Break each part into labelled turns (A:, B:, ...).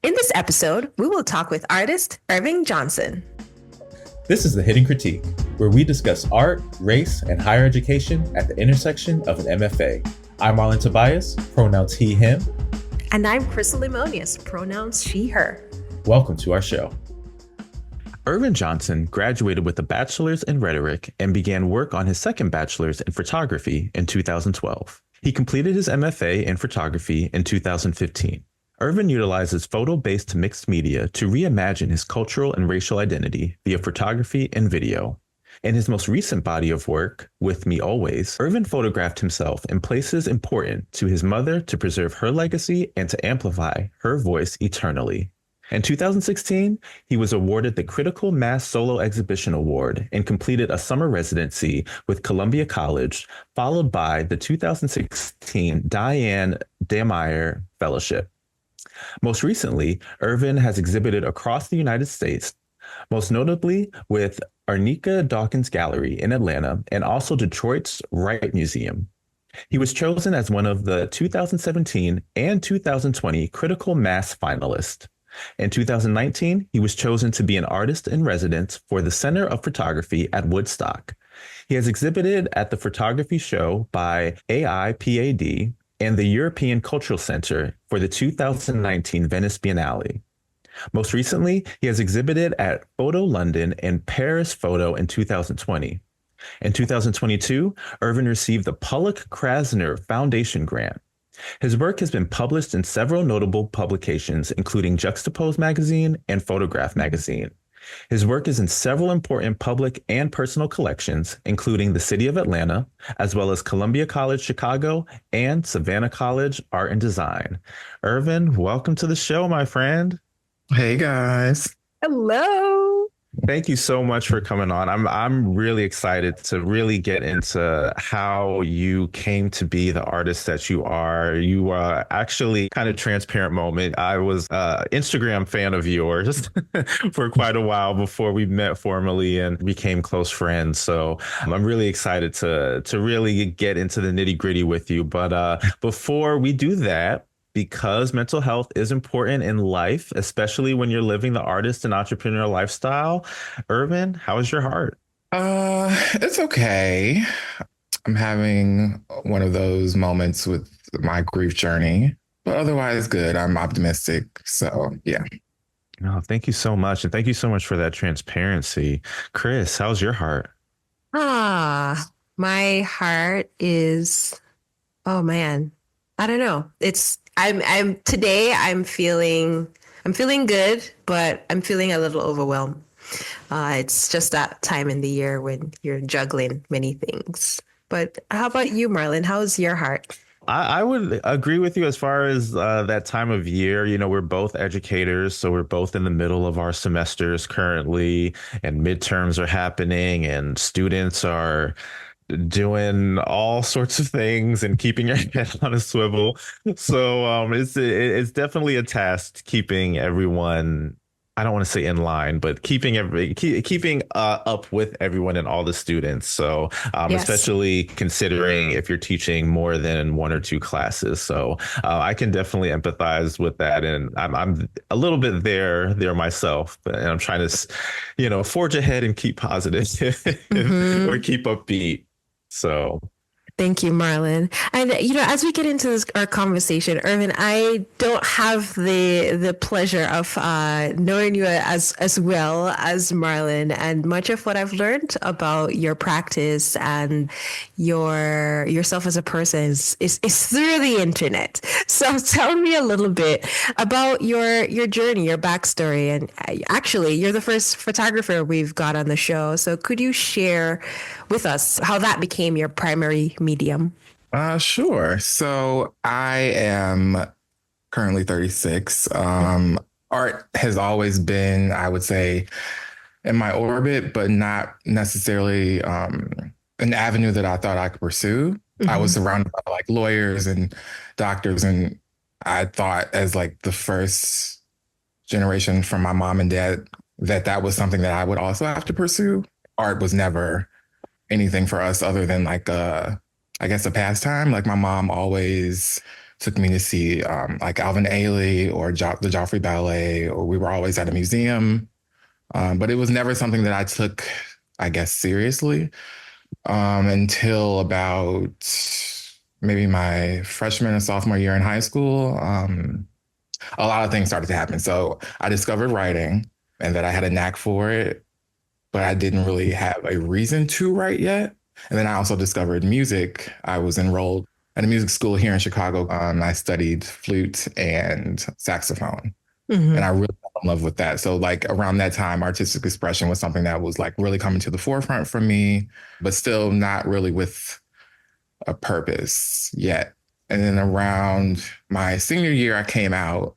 A: In this episode, we will talk with artist Ervin Johnson.
B: This is The Hidden Critique, where we discuss art, race, and higher education at the intersection of an MFA. I'm Marlon Tobias, pronouns he, him.
A: And I'm Krystle and Lemonias, pronouns she, her.
B: Welcome to our show.
C: Ervin Johnson graduated with a bachelor's in rhetoric and began work on his second bachelor's in photography in 2012. He completed his MFA in photography in 2015. Ervin utilizes photo-based mixed media to reimagine his cultural and racial identity via photography and video. In his most recent body of work, With Me Always, Ervin photographed himself in places important to his mother to preserve her legacy and to amplify her voice eternally. In 2016, he was awarded the Critical Mass Solo Exhibition Award and completed a summer residency with Columbia College, followed by the 2016 Diane Dameyer Fellowship. Most recently, Ervin has exhibited across the United States, most notably with Arnica Dawkins Gallery in Atlanta and also Detroit's Wright Museum. He was chosen as one of the 2017 and 2020 Critical Mass finalists. In 2019, he was chosen to be an artist in residence for the Center of Photography at Woodstock. He has exhibited at the Photography Show by AIPAD and the European Cultural Center for the 2019 Venice Biennale. Most recently, he has exhibited at Photo London and Paris Photo in 2020. In 2022, Ervin received the Pollock-Krasner Foundation Grant. His work has been published in several notable publications, including Juxtapose Magazine and Photograph Magazine. His work is in several important public and personal collections, including the City of Atlanta, as well as Columbia College Chicago and Savannah College Art and Design. Ervin, welcome to the show, my friend.
D: Hey, guys.
A: Hello.
C: Thank you so much for coming on. I'm really excited to really get into how you came to be the artist that you are. You are actually kind of transparent moment. I was an Instagram fan of yours for quite a while before we met formally and became close friends. So I'm really excited to really get into the nitty gritty with you. But before we do that, because mental health is important in life, especially when you're living the artist and entrepreneur lifestyle. Ervin, how is your heart?
D: It's okay. I'm having one of those moments with my grief journey, but otherwise good. I'm optimistic. So, yeah.
C: No, thank you so much. And thank you so much for that transparency. Chris, how's your heart?
A: My heart is, oh man, I don't know. I'm feeling good, but I'm feeling a little overwhelmed. It's just that time in the year when you're juggling many things. But how about you, Marlon? How's your heart?
C: I would agree with you as far as that time of year. You know, we're both educators, so we're both in the middle of our semesters currently, and midterms are happening, and students are doing all sorts of things and keeping your head on a swivel. So it's definitely a task keeping everyone, I don't want to say in line, but keeping up with everyone and all the students. So
A: Yes.
C: Especially considering if you're teaching more than one or two classes. So I can definitely empathize with that. And I'm a little bit there myself, and I'm trying to, forge ahead and keep positive or keep upbeat. So
A: Thank you, Marlon. And, as we get into our conversation, Ervin, I don't have the pleasure of knowing you as well as Marlon. And much of what I've learned about your practice and yourself as a person is through the internet. So tell me a little bit about your journey, your backstory. And actually, you're the first photographer we've got on the show. So could you share with us how that became your primary medium?
D: Sure. So I am currently 36. Art has always been, I would say, in my orbit, but not necessarily an avenue that I thought I could pursue. Mm-hmm. I was surrounded by like lawyers and doctors, and I thought as like the first generation from my mom and dad that was something that I would also have to pursue. Art was never anything for us other than like I guess a pastime. Like my mom always took me to see like Alvin Ailey or the Joffrey Ballet, or we were always at a museum. But it was never something that I took, I guess, seriously until about maybe my freshman and sophomore year in high school. A lot of things started to happen. So I discovered writing and that I had a knack for it, but I didn't really have a reason to write yet. And then I also discovered music. I was enrolled at a music school here in Chicago. I studied flute and saxophone. And I really fell in love with that. So like around that time, artistic expression was something that was like really coming to the forefront for me, but still not really with a purpose yet. And then around my senior year, I came out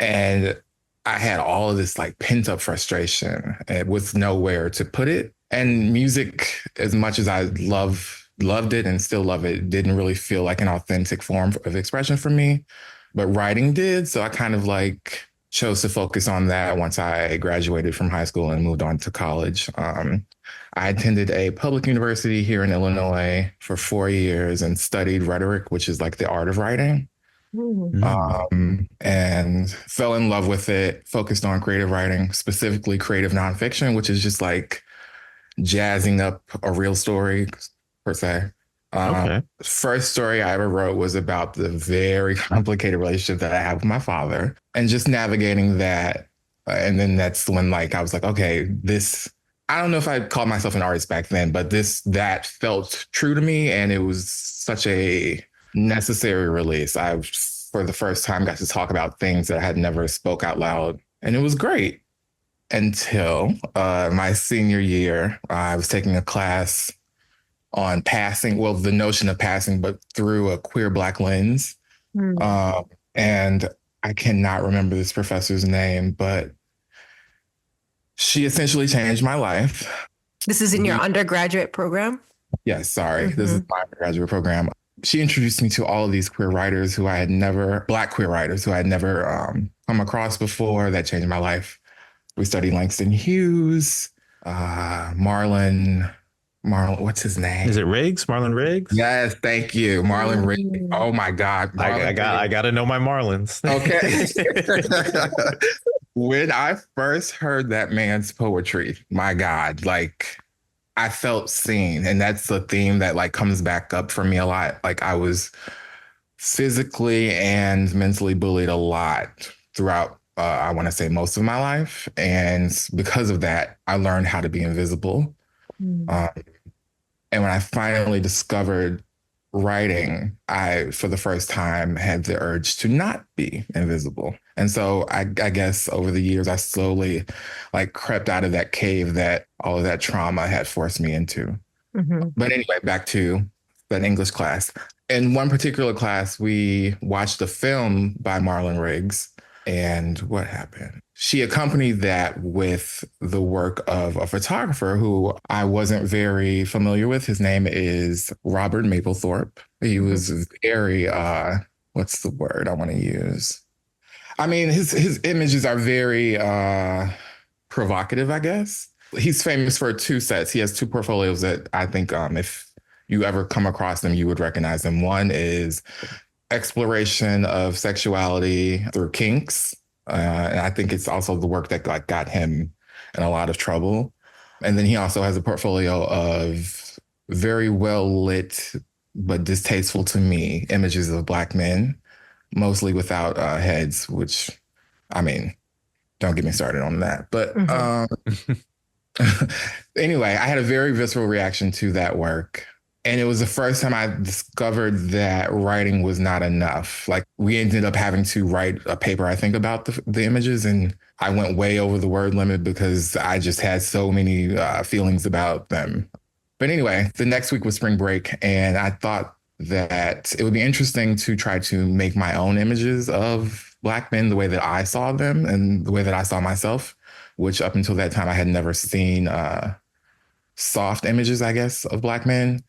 D: and I had all of this like pent up frustration with nowhere to put it. And music, as much as I loved it and still love it, didn't really feel like an authentic form of expression for me, but writing did. So I kind of like chose to focus on that once I graduated from high school and moved on to college. I attended a public university here in Illinois for 4 years and studied rhetoric, which is like the art of writing. And fell in love with it, focused on creative writing, specifically creative nonfiction, which is just like jazzing up a real story per se. First story I ever wrote was about the very complicated relationship that I have with my father and just navigating that. And then that's when like I was like, okay, this, I don't know if I'd call myself an artist back then, but that felt true to me. And it was such a necessary release. I, for the first time, got to talk about things that I had never spoke out loud. And it was great until my senior year. I was taking a class on passing, well, the notion of passing, but through a queer Black lens. And I cannot remember this professor's name, but she essentially changed my life.
A: This is in your undergraduate program?
D: Yes, sorry. This is my undergraduate program. She introduced me to all of these queer writers who I had never, Black queer writers who I had never come across before. That changed my life. We studied Langston Hughes, Marlon, what's his name?
C: Is it Riggs? Marlon Riggs?
D: Yes, thank you. Marlon Riggs. Oh my God.
C: I got to know my Marlons.
D: Okay. When I first heard that man's poetry, my God, like I felt seen. And that's the theme that like comes back up for me a lot. Like I was physically and mentally bullied a lot throughout, I want to say most of my life. And because of that, I learned how to be invisible. And when I finally discovered writing, I, for the first time, had the urge to not be invisible. And so I guess over the years, I slowly like crept out of that cave that all of that trauma had forced me into. But anyway, back to that English class. In one particular class, we watched a film by Marlon Riggs. And what happened? She accompanied that with the work of a photographer who I wasn't very familiar with. His name is Robert Mapplethorpe. He was very, what's the word I want to use? I mean, his images are very provocative, I guess. He's famous for 2 sets. He has 2 portfolios that I think if you ever come across them, you would recognize them. One is exploration of sexuality through kinks. And I think it's also the work that like got him in a lot of trouble. And then he also has a portfolio of very well lit, but distasteful to me, images of Black men, mostly without heads, which, I mean, don't get me started on that. But anyway, I had a very visceral reaction to that work. And it was the first time I discovered that writing was not enough. Like we ended up having to write a paper, I think, about the images. And I went way over the word limit because I just had so many feelings about them. But anyway, the next week was spring break. And I thought that it would be interesting to try to make my own images of Black men the way that I saw them and the way that I saw myself, which up until that time I had never seen soft images, I guess, of Black men.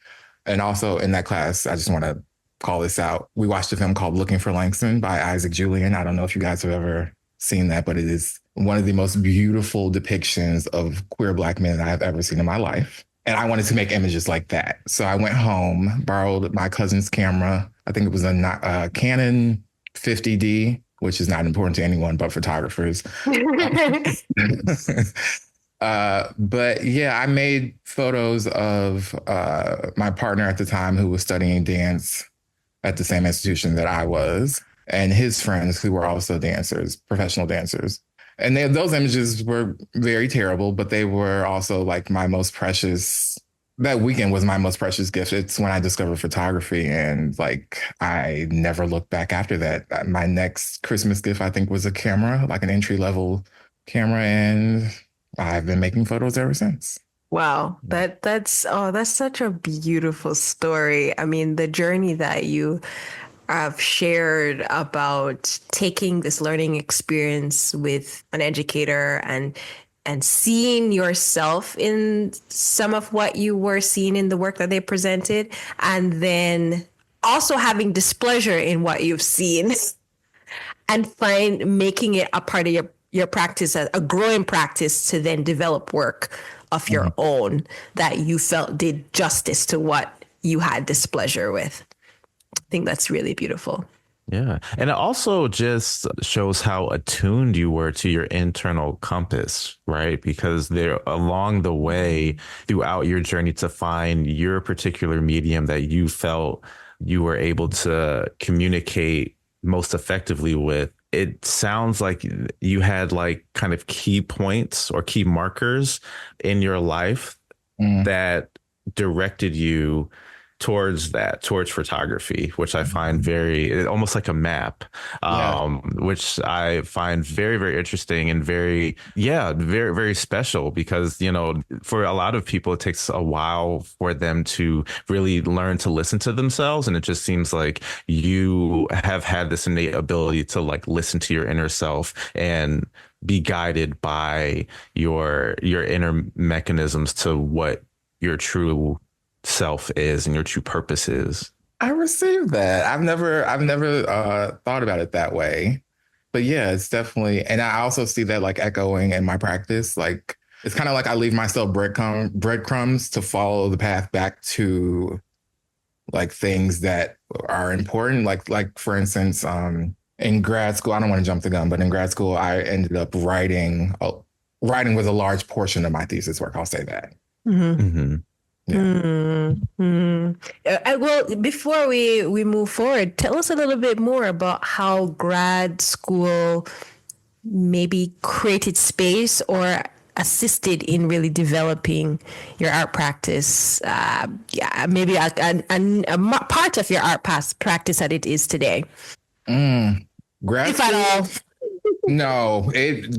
D: And also in that class, I just want to call this out. We watched a film called Looking for Langston by Isaac Julian. I don't know if you guys have ever seen that, but it is one of the most beautiful depictions of queer Black men that I've ever seen in my life. And I wanted to make images like that. So I went home, borrowed my cousin's camera, I think it was a Canon 50D, which is not important to anyone but photographers. But yeah, I made photos of my partner at the time who was studying dance at the same institution that I was, and his friends who were also dancers, professional dancers. And those images were very terrible, but they were also like my most precious. That weekend was my most precious gift. It's when I discovered photography, and like I never looked back after that. My next Christmas gift, I think, was a camera, like an entry level camera, and I've been making photos ever since.
A: Wow, that's such a beautiful story. I mean, the journey that you have shared about taking this learning experience with an educator and seeing yourself in some of what you were seeing in the work that they presented, and then also having displeasure in what you've seen and making it a part of your practice, a growing practice to then develop work of your own that you felt did justice to what you had displeasure with. I think that's really beautiful.
C: Yeah. And it also just shows how attuned you were to your internal compass, right? Because there along the way throughout your journey to find your particular medium that you felt you were able to communicate most effectively with, it sounds like you had like kind of key points or key markers in your life that directed you towards photography, which I find very almost like a map, which I find very, very interesting and very, very special, because, you know, for a lot of people, it takes a while for them to really learn to listen to themselves. And it just seems like you have had this innate ability to like listen to your inner self and be guided by your inner mechanisms to what your true self is and your true purpose is.
D: I received that. I've never thought about it that way, but yeah, it's definitely. And I also see that like echoing in my practice. Like it's kind of like I leave myself breadcrumbs to follow the path back to like things that are important. Like for instance, in grad school, I don't want to jump the gun, but in grad school, I ended up writing. Writing was a large portion of my thesis work. I'll say that.
A: Mm-hmm. Mm-hmm. Yeah. Well, before we move forward, tell us a little bit more about how grad school maybe created space or assisted in really developing your art practice. Maybe a part of your art practice that it is today.
D: Grad
A: if
D: school,
A: at all.
D: No,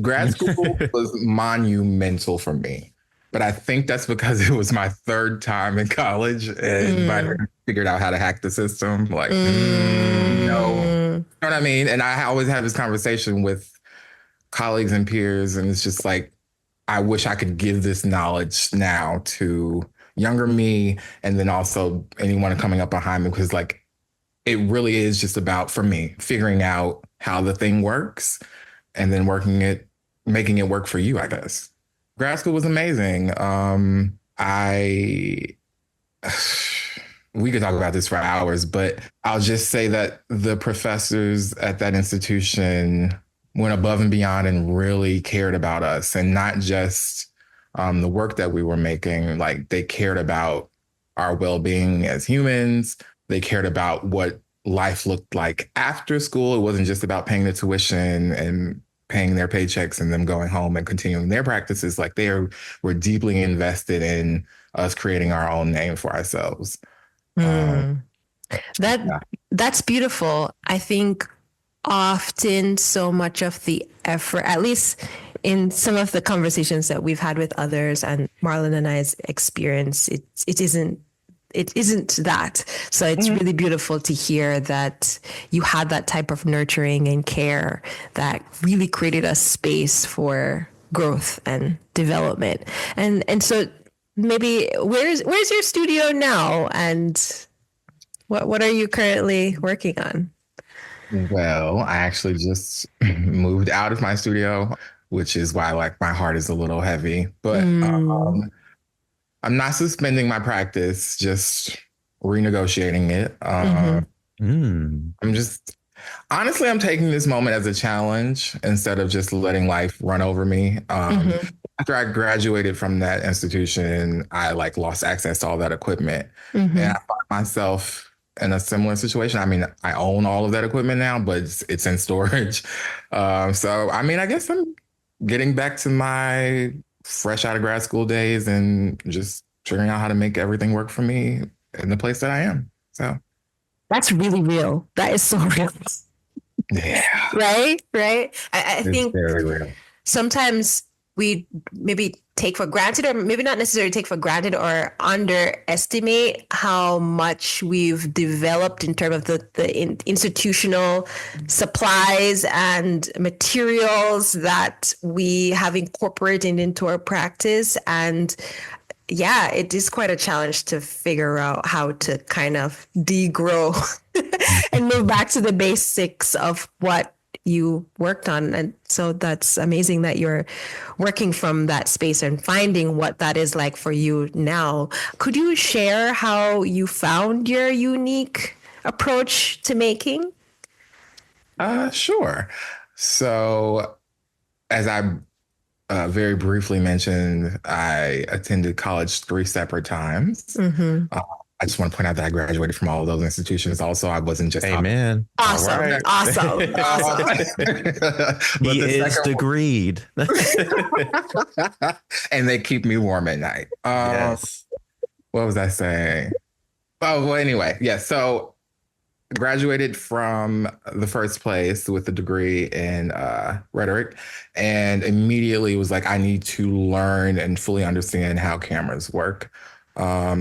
D: grad school was monumental for me. But I think that's because it was my third time in college and I figured out how to hack the system. Like, no, you know what I mean? And I always have this conversation with colleagues and peers, and it's just like, I wish I could give this knowledge now to younger me, and then also anyone coming up behind me, because like, it really is just about, for me, figuring out how the thing works and then making it work for you, I guess. Grad school was amazing. We could talk about this for hours, but I'll just say that the professors at that institution went above and beyond and really cared about us, and not just the work that we were making. Like they cared about our well-being as humans. They cared about what life looked like after school. It wasn't just about paying the tuition and paying their paychecks and them going home and continuing their practices. Like were deeply invested in us creating our own name for ourselves.
A: That's beautiful. I think often so much of the effort, at least in some of the conversations that we've had with others and Marlon and I's experience, it isn't that. So it's really beautiful to hear that you had that type of nurturing and care that really created a space for growth and development. And so maybe where's your studio now, and what are you currently working on?
D: Well, I actually just moved out of my studio, which is why like my heart is a little heavy, but I'm not suspending my practice, just renegotiating it.
C: Mm.
D: Honestly, I'm taking this moment as a challenge instead of just letting life run over me. After I graduated from that institution, I like lost access to all that equipment, and I find myself in a similar situation. I mean, I own all of that equipment now, but it's in storage. So, I mean, I guess I'm getting back to my fresh out of grad school days and just figuring out how to make everything work for me in the place that I am. So,
A: That's really real. That is so real.
D: yeah,
A: Right? Right. I
D: it's
A: think
D: very real.
A: sometimes we maybe take for granted, or maybe not necessarily take for granted, or underestimate how much we've developed in terms of the institutional supplies and materials that we have incorporated into our practice. And yeah, it is quite a challenge to figure out how to kind of degrow and move back to the basics of what you worked on. And so that's amazing that you're working from that space and finding what that is like for you now. Could you share how you found your unique approach to making?
D: Sure. So, as I very briefly mentioned, I attended college 3 separate times. I just want to point out that I graduated from all of those institutions. Also, I wasn't just
C: Amen.
A: Awesome.
C: All right.
A: Awesome.
C: He is degreed.
D: And they keep me warm at night.
C: Yes.
D: What was I saying? Oh, well, anyway, yeah. So graduated from the first place with a degree in rhetoric, and immediately was like, I need to learn and fully understand how cameras work.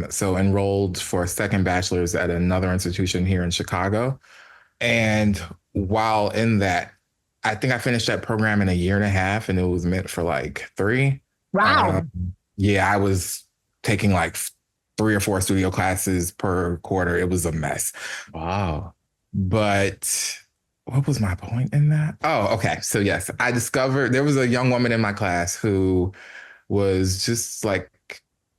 D: So enrolled for a second bachelor's at another institution here in Chicago. And while in that, I think I finished that program in a year and a half, and it was meant for like 3.
A: Wow.
D: Yeah, I was taking like 3 or 4 studio classes per quarter. It was a mess.
C: Wow.
D: But what was my point in that? Oh, okay. So yes, I discovered there was a young woman in my class who was just like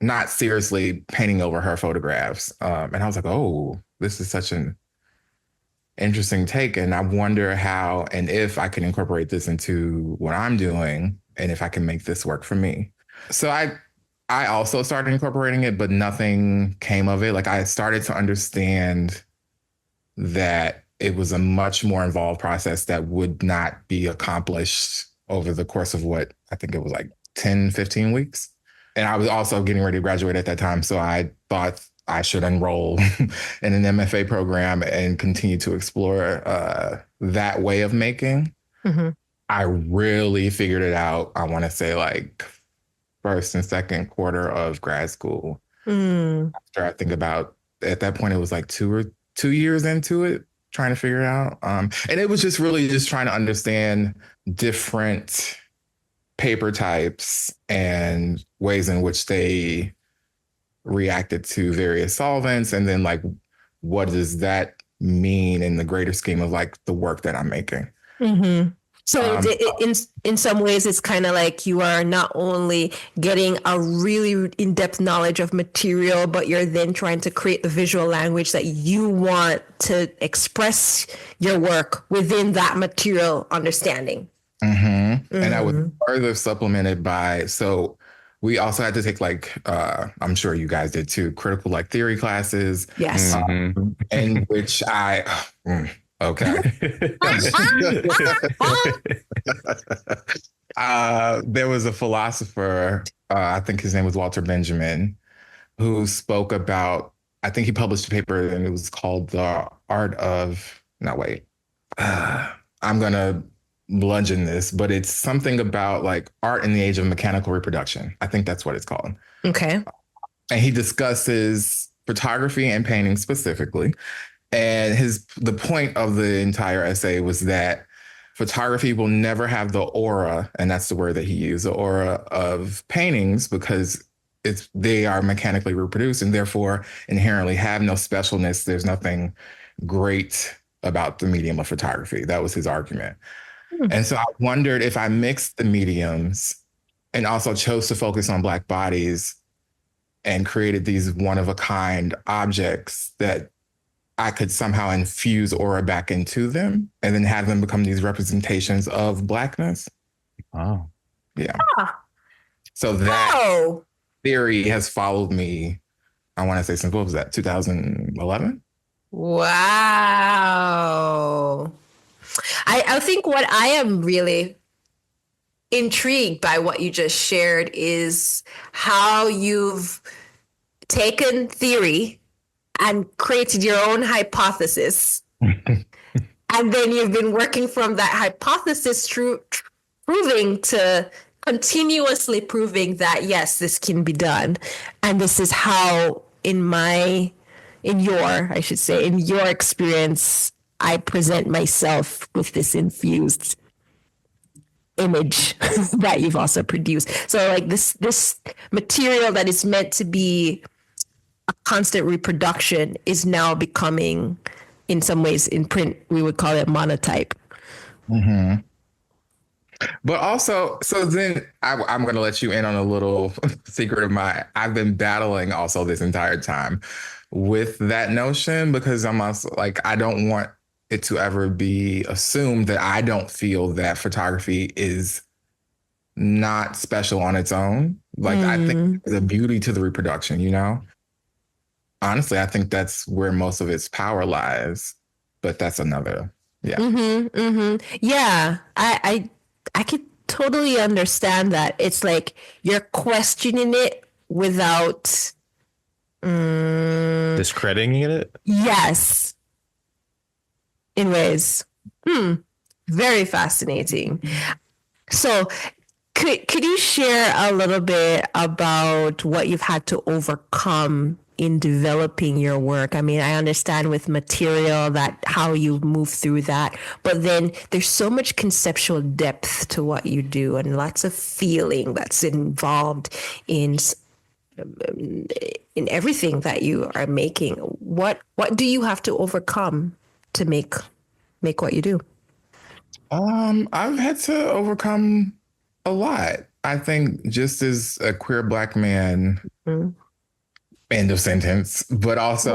D: not seriously painting over her photographs. And I was like, oh, this is such an interesting take. And I wonder how and if I can incorporate this into what I'm doing and if I can make this work for me. So I also started incorporating it, but nothing came of it. Like I started to understand that it was a much more involved process that would not be accomplished over the course of what I think it was like 10, 15 weeks. And I was also getting ready to graduate at that time. So I thought I should enroll in an MFA program and continue to explore that way of making. I really figured it out, I want to say like first and second quarter of grad school. After I think about, at that point, it was like 2 years into it, trying to figure it out. And it was just really just trying to understand different paper types and ways in which they reacted to various solvents. And then like, what does that mean in the greater scheme of like the work that I'm making?
A: So in some ways, it's kind of like you are not only getting a really in-depth knowledge of material, but you're then trying to create the visual language that you want to express your work within that material understanding.
D: And I was further supplemented by, so we also had to take like, I'm sure you guys did too, critical like theory classes.
A: Yes.
D: In which okay. There was a philosopher, I think his name was Walter Benjamin, who spoke about, I think he published a paper and it was called The Art of, I'm going to bludgeon this, but it's something about like art in the age of mechanical reproduction. I think that's what it's called.
A: Okay.
D: And he discusses photography and painting specifically. And the point of the entire essay was that photography will never have the aura, and that's the word that he used, the aura of paintings, because they are mechanically reproduced and therefore inherently have no specialness. There's nothing great about the medium of photography. That was his argument. And so I wondered if I mixed the mediums and also chose to focus on Black bodies and created these one-of-a-kind objects that I could somehow infuse aura back into them and then have them become these representations of Blackness.
C: Oh.
D: Yeah.
A: Ah.
D: So that
A: Oh,
D: theory has followed me, I want to say, since what was that, 2011?
A: wow. I think what I am really intrigued by what you just shared is how you've taken theory and created your own hypothesis. And then you've been working from that hypothesis through continuously proving that, yes, this can be done. And this is how, in your experience, I present myself with this infused image that you've also produced. So like this material that is meant to be a constant reproduction is now becoming, in some ways, in print, we would call it monotype.
D: Mm-hmm. But also, so then I'm going to let you in on a little secret of mine. I've been battling also this entire time with that notion because I'm also like, I don't want it to ever be assumed that I don't feel that photography is not special on its own. Like, I think there's a beauty to the reproduction, you know? Honestly, I think that's where most of its power lies, but that's another, yeah.
A: Yeah, I could totally understand that. It's like you're questioning it without
C: Discrediting it?
A: yes, in ways. Very fascinating. So could you share a little bit about what you've had to overcome in developing your work? I mean, I understand with material that how you move through that, but then there's so much conceptual depth to what you do and lots of feeling that's involved in everything that you are making. What do you have to overcome to make what you do?
D: I've had to overcome a lot. I think just as a queer Black man, end of sentence, but also,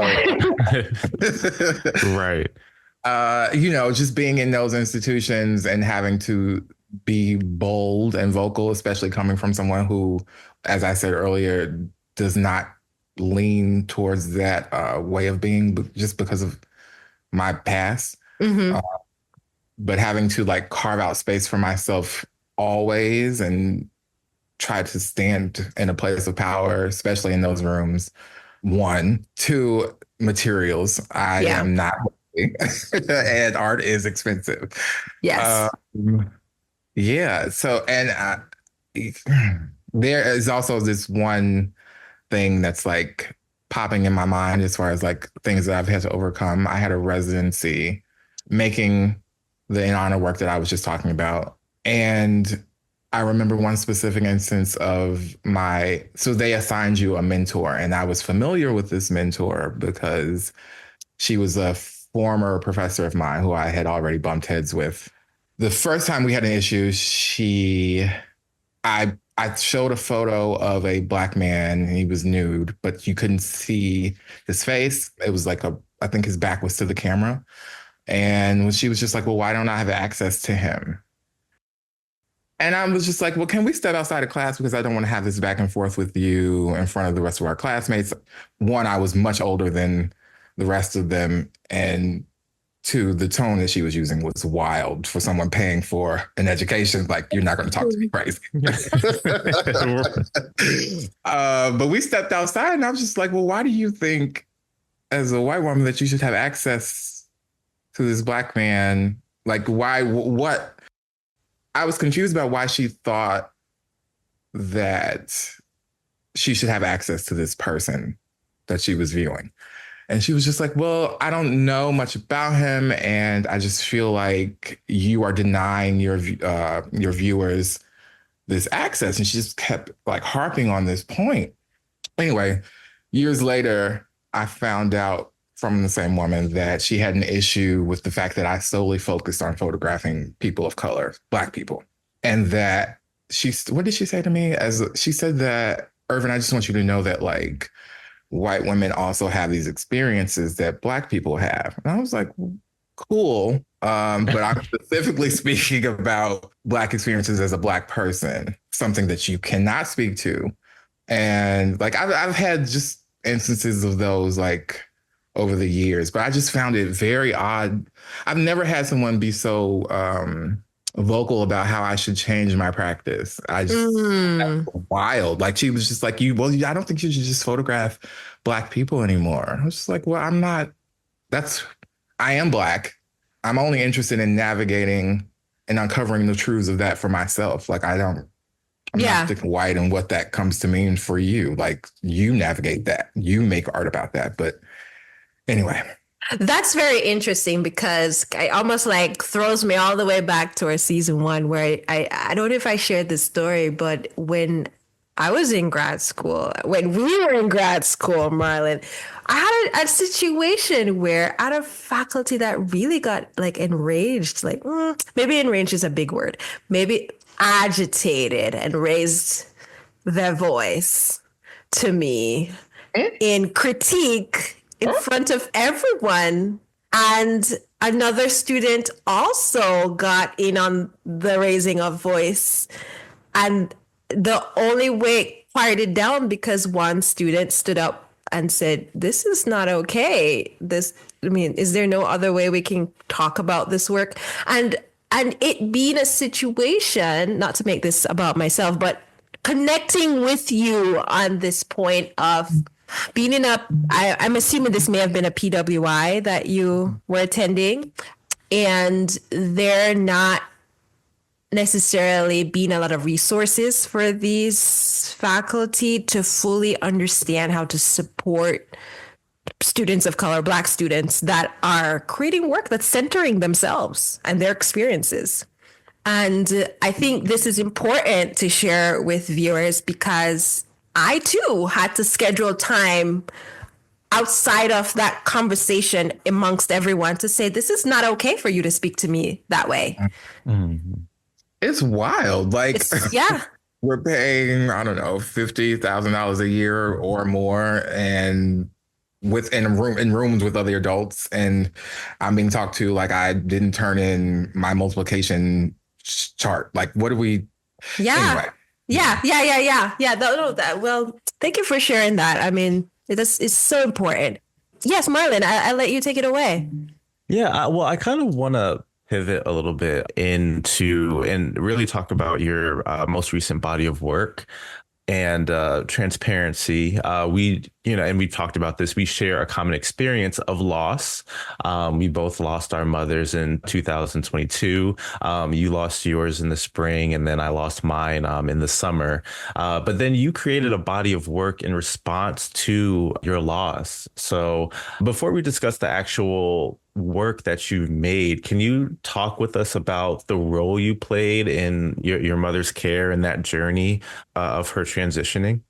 C: Right.
D: Just being in those institutions and having to be bold and vocal, especially coming from someone who, as I said earlier, does not lean towards that way of being just because of my past. But having to like carve out space for myself always and try to stand in a place of power, especially in those rooms. 1, 2, materials. I am not, and art is expensive.
A: Yes.
D: Yeah. So, and there is also this one thing that's like popping in my mind as far as like things that I've had to overcome. I had a residency making the in honor work that I was just talking about. And I remember one specific instance of so they assigned you a mentor, and I was familiar with this mentor because she was a former professor of mine who I had already bumped heads with. The first time we had an issue, I showed a photo of a Black man, and he was nude, but you couldn't see his face. It was like I think his back was to the camera. And she was just like, well, why don't I have access to him? And I was just like, well, can we step outside of class? Because I don't want to have this back and forth with you in front of the rest of our classmates. 1, I was much older than the rest of them. And 2, the tone that she was using was wild for someone paying for an education. Like, you're not going to talk to me crazy. But we stepped outside and I was just like, well, why do you think as a white woman that you should have access to this Black man? Like, why, what? I was confused about why she thought that she should have access to this person that she was viewing. And she was just like, well, I don't know much about him. And I just feel like you are denying your viewers this access. And she just kept like harping on this point. Anyway, years later, I found out from the same woman that she had an issue with the fact that I solely focused on photographing people of color, Black people. And that what did she say to me? She said that, Ervin, I just want you to know that like, white women also have these experiences that Black people have. And I was like, cool. But I'm specifically speaking about Black experiences as a Black person, something that you cannot speak to. And like I've had just instances of those like over the years, but I just found it very odd. I've never had someone be so vocal about how I should change my practice. I just
A: Mm.
D: that's wild. Like she was just like, I don't think you should just photograph Black people anymore. I was just like, well, I'm not. That's I am Black. I'm only interested in navigating and uncovering the truths of that for myself. Like I'm
A: Yeah.
D: not sticking white and what that comes to mean for you. Like you navigate that. You make art about that. But anyway.
A: That's very interesting because it almost like throws me all the way back to our season one where I don't know if I shared this story, but when I was in grad school, when we were in grad school, Marlon, I had a situation where I had a faculty that really got like enraged, like maybe enraged is a big word, maybe agitated and raised their voice to me in critique in front of everyone. And another student also got in on the raising of voice. And the only way it quieted down because one student stood up and said, "This is not okay. Is there no other way we can talk about this work?" And it being a situation, not to make this about myself, but connecting with you on this point of being I'm assuming this may have been a PWI that you were attending, and they're not necessarily being a lot of resources for these faculty to fully understand how to support students of color, Black students that are creating work that's centering themselves and their experiences. And I think this is important to share with viewers because I too had to schedule time outside of that conversation amongst everyone to say, this is not okay for you to speak to me that way.
C: Mm-hmm.
D: It's wild. Like,
A: yeah,
D: we're paying, I don't know, $50,000 a year or more, and in rooms with other adults, and I'm being talked to like I didn't turn in my multiplication chart. Like, what do we?
A: Yeah,
D: anyway.
A: yeah. Well, thank you for sharing that. I mean, it's so important. Yes, Marlon, I let you take it away.
C: Yeah, well, I kind of want to pivot a little bit into and really talk about your most recent body of work and transparency. And we talked about this. We share a common experience of loss. We both lost our mothers in 2022. You lost yours in the spring, and then I lost mine in the summer. But then you created a body of work in response to your loss. So before we discuss the actual work that you've made, can you talk with us about the role you played in your mother's care and that journey of her transitioning?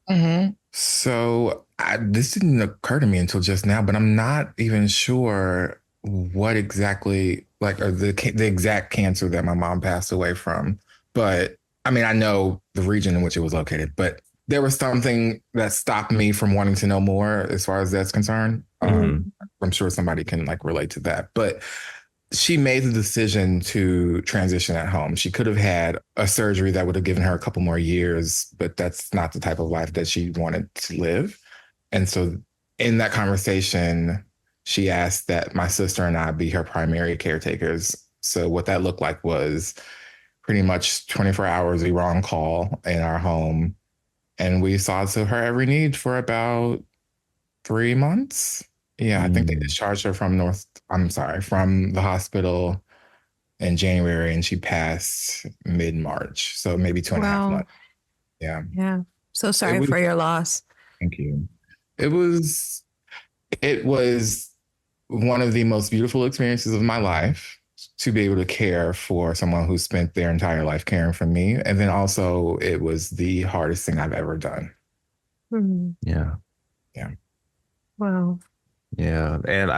D: Mm-hmm. So this didn't occur to me until just now, but I'm not even sure what exactly, like, or the exact cancer that my mom passed away from. But I mean, I know the region in which it was located, but there was something that stopped me from wanting to know more as far as that's concerned. I'm sure somebody can like relate to that, but she made the decision to transition at home. She could have had a surgery that would have given her a couple more years, but that's not the type of life that she wanted to live. And so in that conversation, she asked that my sister and I be her primary caretakers. So what that looked like was pretty much 24 hours we were on call in our home, and we saw to her every need for about 3 months. Yeah, I think they discharged her from the hospital in January, and she passed mid-March. So maybe 2.5 months. Yeah.
A: Yeah. So sorry for your loss.
D: Thank you. It was one of the most beautiful experiences of my life to be able to care for someone who spent their entire life caring for me. And then also it was the hardest thing I've ever done.
C: Yeah.
D: Yeah.
A: Wow.
C: Yeah. And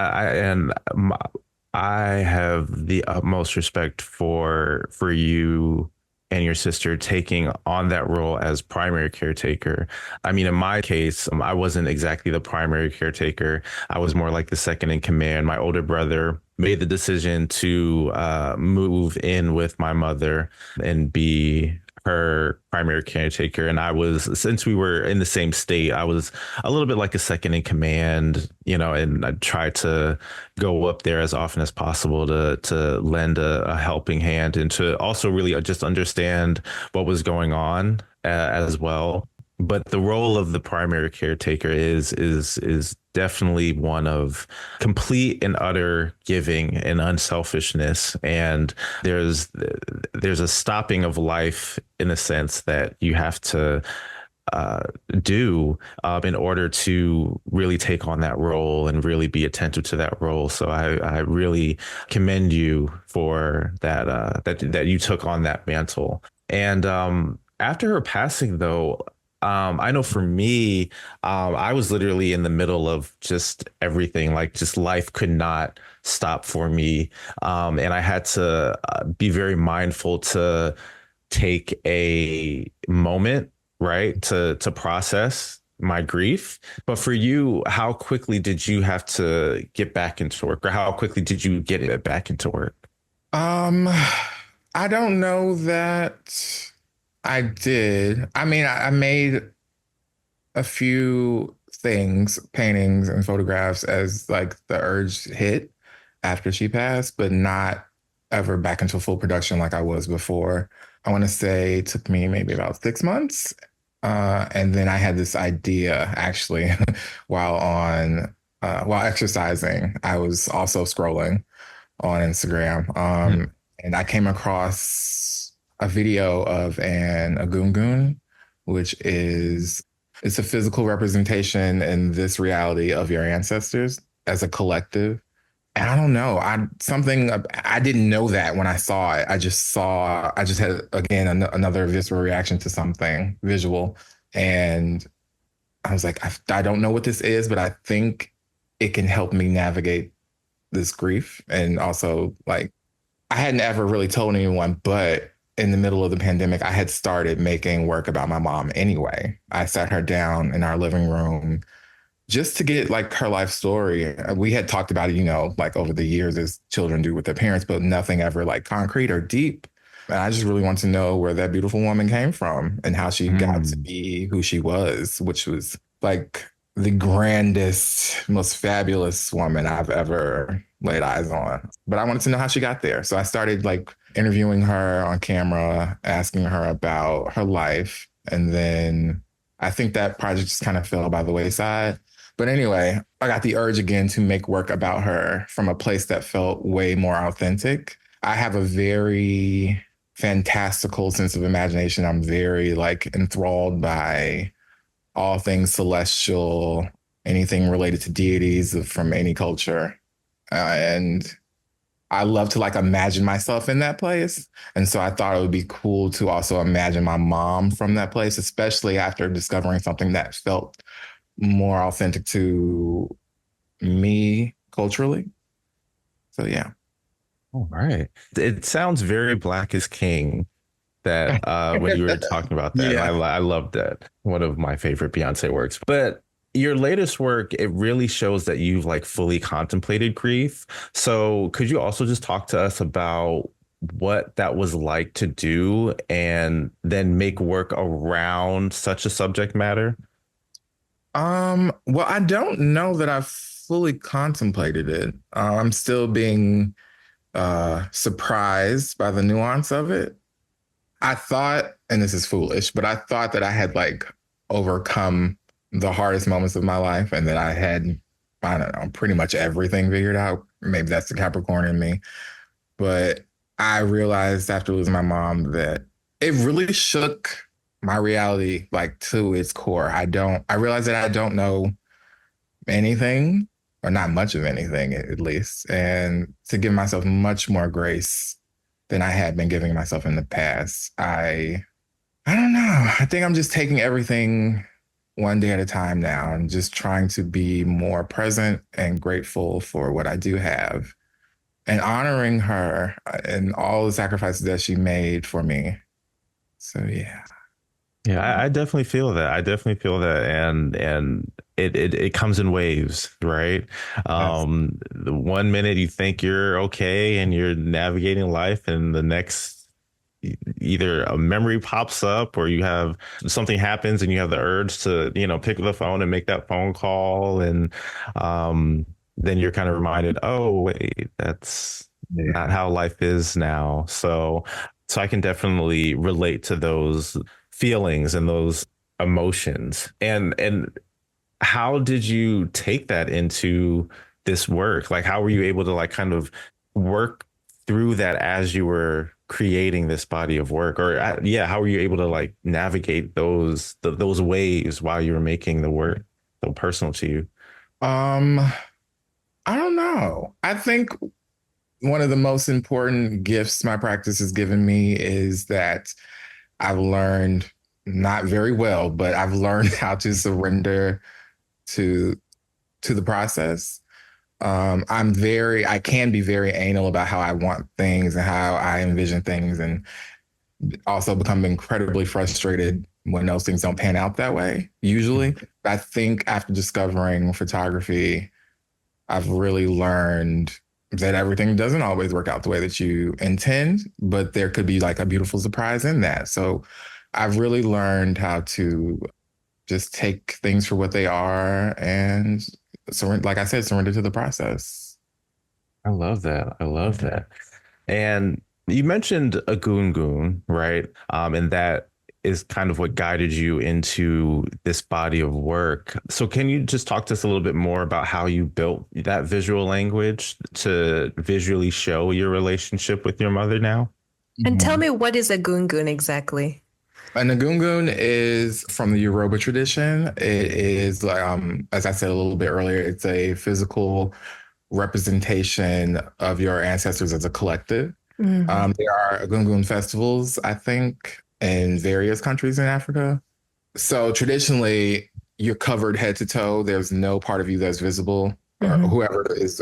C: I have the utmost respect for you and your sister taking on that role as primary caretaker. I mean, in my case, I wasn't exactly the primary caretaker. I was more like the second in command. My older brother made the decision to move in with my mother and be her primary caretaker. And I was, since we were in the same state, I was a little bit like a second in command, and I tried to go up there as often as possible to lend a helping hand and to also really just understand what was going on as well. But the role of the primary caretaker is definitely one of complete and utter giving and unselfishness. And there's a stopping of life in a sense that you have to do in order to really take on that role and really be attentive to that role. So I really commend you for that, that you took on that mantle. And after her passing, though, I know for me, I was literally in the middle of just everything, like just life could not stop for me. And I had to be very mindful to take a moment, right, to process my grief. But for you, how quickly did you have to get back into work, or how quickly did you get it back into work?
D: I don't know that I did. I mean, I made a few things, paintings and photographs as like the urge hit after she passed, but not ever back into full production like I was before. I want to say it took me maybe about 6 months. And then I had this idea actually while exercising. I was also scrolling on Instagram. And I came across a video of an agungun, which it's a physical representation in this reality of your ancestors as a collective. And I don't know, I didn't know that when I saw it. I just had, again, another visceral reaction to something visual. And I was like, I don't know what this is, but I think it can help me navigate this grief. And also, like, I hadn't ever really told anyone, but in the middle of the pandemic, I had started making work about my mom anyway. I sat her down in our living room just to get like her life story. We had talked about it, like over the years as children do with their parents, but nothing ever like concrete or deep. And I just really want to know where that beautiful woman came from and how she got to be who she was, which was like the grandest, most fabulous woman I've ever laid eyes on. But I wanted to know how she got there. So I started like interviewing her on camera, asking her about her life. And then I think that project just kind of fell by the wayside. But anyway, I got the urge again to make work about her from a place that felt way more authentic. I have a very fantastical sense of imagination. I'm very like enthralled by all things celestial, anything related to deities from any culture. And I love to like imagine myself in that place. And so I thought it would be cool to also imagine my mom from that place, especially after discovering something that felt more authentic to me culturally. So, yeah.
C: All right. It sounds very Black is King that when you were talking about that.
D: Yeah.
C: I loved that. One of my favorite Beyonce works. But your latest work, it really shows that you've like fully contemplated grief. So could you also just talk to us about what that was like to do and then make work around such a subject matter?
D: Well, I don't know that I've fully contemplated it. I'm still being surprised by the nuance of it. I thought, and this is foolish, but I thought that I had like overcome the hardest moments of my life and that I had, I don't know, pretty much everything figured out. Maybe that's the Capricorn in me. But I realized after losing my mom that it really shook my reality like to its core. I realized that I don't know anything, or not much of anything at least, and to give myself much more grace than I had been giving myself in the past. I don't know. I think I'm just taking everything one day at a time now and just trying to be more present and grateful for what I do have and honoring her and all the sacrifices that she made for me So yeah.
C: Yeah, I definitely feel that. I definitely feel that, and it comes in waves, right?
D: Yes.
C: The one minute you think you're okay and you're navigating life, and the next, either a memory pops up or you have something happens and you have the urge to, pick up the phone and make that phone call, and then you're kind of reminded, oh wait, that's not
D: Yeah.
C: how life is now. So I can definitely relate to those feelings and those emotions. And how did you take that into this work? Like, how were you able to like kind of work through that as you were creating this body of work? Or yeah, how were you able to like navigate those waves while you were making the work so personal to you?
D: Um, I don't know. I think one of the most important gifts my practice has given me is that I've learned, not very well, but I've learned how to surrender to the process. I can be very anal about how I want things and how I envision things, and also become incredibly frustrated when those things don't pan out that way, usually. I think after discovering photography, I've really learned that everything doesn't always work out the way that you intend, but there could be like a beautiful surprise in that. So I've really learned how to just take things for what they are and surrender, like I said, surrender to the process.
C: I love that. I love that. And you mentioned a goon, right? And that is kind of what guided you into this body of work. So can you just talk to us a little bit more about how you built that visual language to visually show your relationship with your mother now?
A: And tell
D: Mhm.
A: me, what is a gungun exactly?
D: A Nagungun is from the Yoruba tradition. It is, as I said a little bit earlier, it's a physical representation of your ancestors as a collective.
A: Mhm.
D: There are Gungun festivals, I think, in various countries in Africa. So traditionally, you're covered head to toe. There's no part of you that's visible, or
A: Mhm.
D: whoever is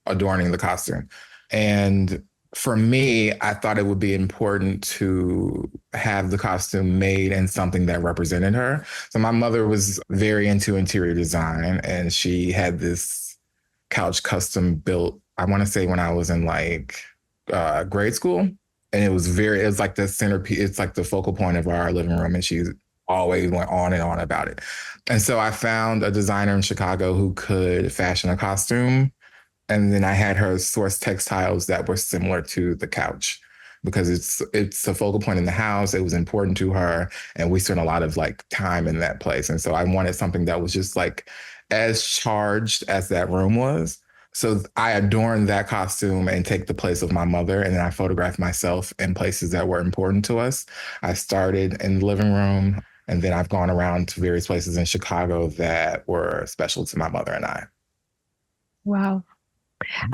D: adorning the costume. And for me, I thought it would be important to have the costume made in something that represented her. So my mother was very into interior design, and she had this couch custom built, I want to say when I was in like grade school. And it was like the centerpiece, it's like the focal point of our living room. And she always went on and on about it. And so I found a designer in Chicago who could fashion a costume. And then I had her source textiles that were similar to the couch, because it's a focal point in the house. It was important to her, and we spent a lot of like time in that place. And so I wanted something that was just like as charged as that room was. So I adorned that costume and take the place of my mother, and then I photographed myself in places that were important to us. I started in the living room, and then I've gone around to various places in Chicago that were special to my mother and I.
A: Wow.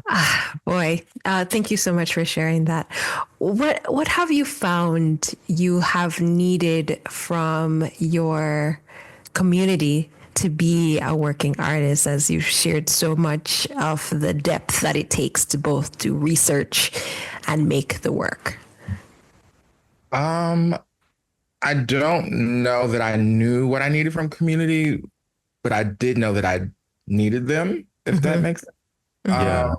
A: Ah, boy, thank you so much for sharing that. What have you found you have needed from your community to be a working artist, as you've shared so much of the depth that it takes to both do research and make the work?
D: Um, I don't know that I knew what I needed from community, but I did know that I needed them, if that
A: Mm-hmm.
D: makes sense.
C: Yeah.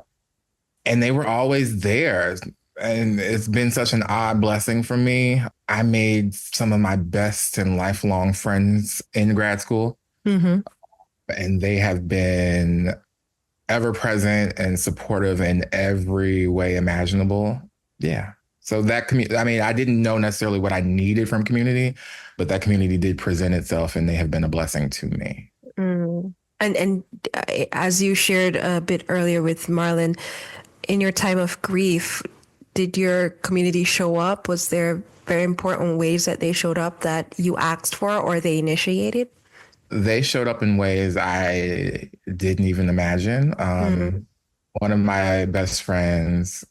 D: And they were always there. And it's been such an odd blessing for me. I made some of my best and lifelong friends in grad school,
A: Mm-hmm.
D: and they have been ever present and supportive in every way imaginable. Yeah. So that community, I mean, I didn't know necessarily what I needed from community, but that community did present itself, and they have been a blessing to me.
A: Mm. And as you shared a bit earlier with Marlon, in your time of grief, did your community show up? Was there very important ways that they showed up that you asked for or they initiated?
D: They showed up in ways I didn't even imagine.
A: Mm.
D: One of my best friends,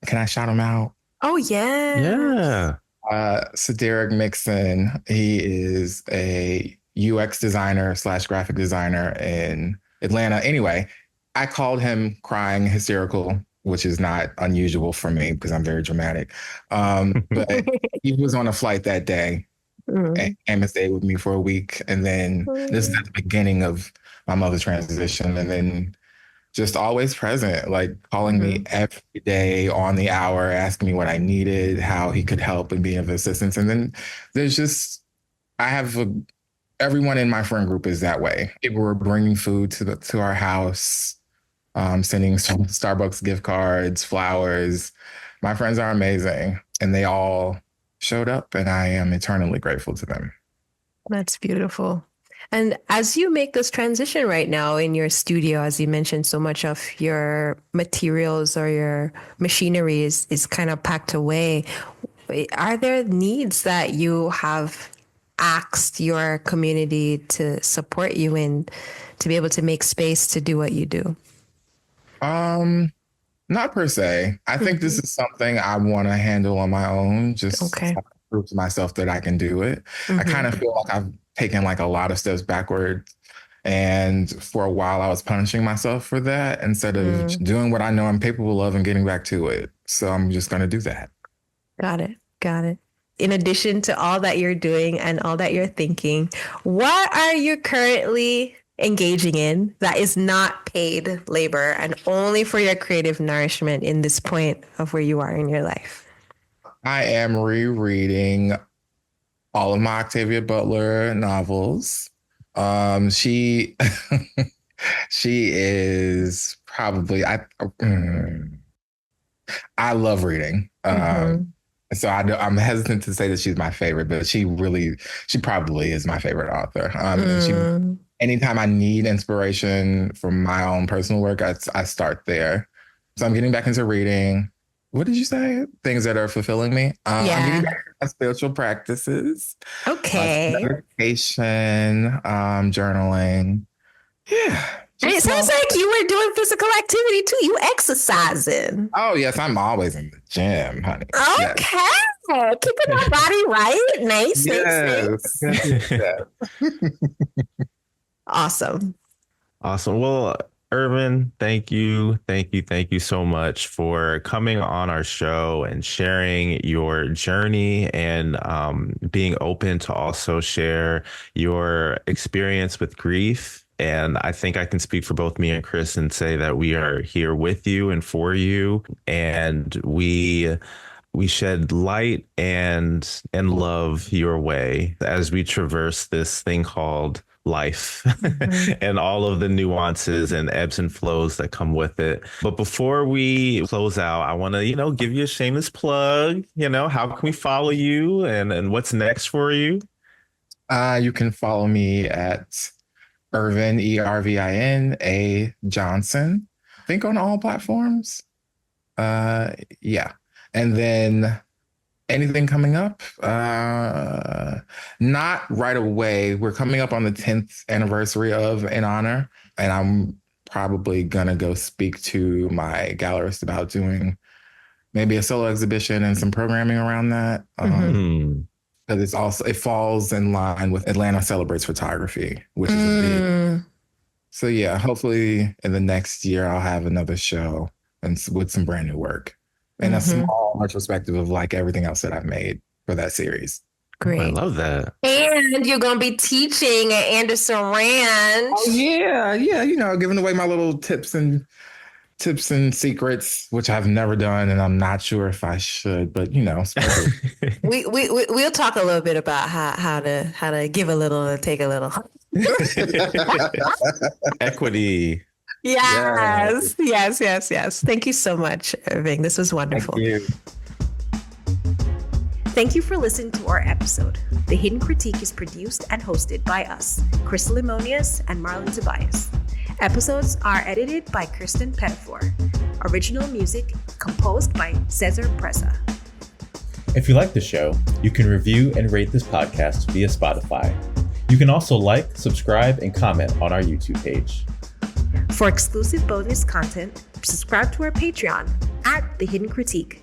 D: can I shout him out?
A: Oh, yes.
C: Yeah.
D: Cedric Mixon. He is a UX designer slash graphic designer in Atlanta. Anyway, I called him crying, hysterical which is not unusual for me because I'm very dramatic. But he was on a flight that day and came and stayed with me for a week. And then this is at the beginning of my mother's transition. And then just always present, like calling me every day on the hour, asking me what I needed, how he could help and be of assistance. And then there's just, everyone in my friend group is that way. People were bringing food to our house, sending some Starbucks gift cards, flowers. My friends are amazing, and they all showed up, and I am eternally grateful to them.
A: That's beautiful. And as you make this transition right now in your studio, as you mentioned, so much of your materials or your machinery is kind of packed away. Are there needs that you have asked your community to support you in to be able to make space to do what you do?
D: Not per se. I think this is something I want to handle on my own, just to prove to myself that I can do it. I kind of feel like I've taken like a lot of steps backward. And for a while, I was punishing myself for that instead of doing what I know I'm capable of and getting back to it. So I'm just going to do that.
A: Got it. In addition to all that you're doing and all that you're thinking, what are you currently engaging in that is not paid labor and only for your creative nourishment in this point of where you are in your life?
D: I am rereading all of my Octavia Butler novels. She is probably, I love reading. So I'm hesitant to say that she's my favorite, but she probably is my favorite author. Anytime I need inspiration from my own personal work, I start there. So I'm getting back into reading. What did you say? Things that are fulfilling me. I'm getting back to my spiritual practices.
A: Okay.
D: Meditation, journaling. Yeah.
A: And it sounds like you were doing physical activity too. You exercising.
D: Oh, yes. I'm always in the gym, honey.
A: Okay. Yes. Keeping my body right. Nice.
D: Yes.
A: Awesome.
C: Well, Ervin, thank you so much for coming on our show and sharing your journey and being open to also share your experience with grief. And I think I can speak for both me and Chris and say that we are here with you and for you. And we shed light and love your way as we traverse this thing called life and all of the nuances and ebbs and flows that come with it. But before we close out, I want to, give you a shameless plug. How can we follow you and what's next for you?
D: You can follow me at Ervin, Ervin A. Johnson, I think on all platforms. Yeah. And then anything coming up? Not right away. We're coming up on the 10th anniversary of In Honor, and I'm probably gonna go speak to my gallerist about doing maybe a solo exhibition and some programming around that. Because it falls in line with Atlanta Celebrates Photography, which is a big. So yeah, hopefully in the next year I'll have another show and with some brand new work. And a small retrospective of like everything else that I've made for that series.
A: Great.
C: I love that.
A: And you're going to be teaching at Anderson Ranch.
D: Oh, yeah. Giving away my little tips and secrets, which I've never done. And I'm not sure if I should, but we'll
A: talk a little bit about how to give a little and take a little.
C: Equity.
A: Yes. Thank you so much, Ervin. This was wonderful.
D: Thank you.
A: Thank you for listening to our episode. The Hidden Critique is produced and hosted by us, Krystle and Lemonias and Marlon Tobias. Episodes are edited by Kirsten Pettifor. Original music composed by Cesar Presa.
B: If you like the show, you can review and rate this podcast via Spotify. You can also like, subscribe, and comment on our YouTube page.
A: For exclusive bonus content, subscribe to our Patreon at The Hidden Critique.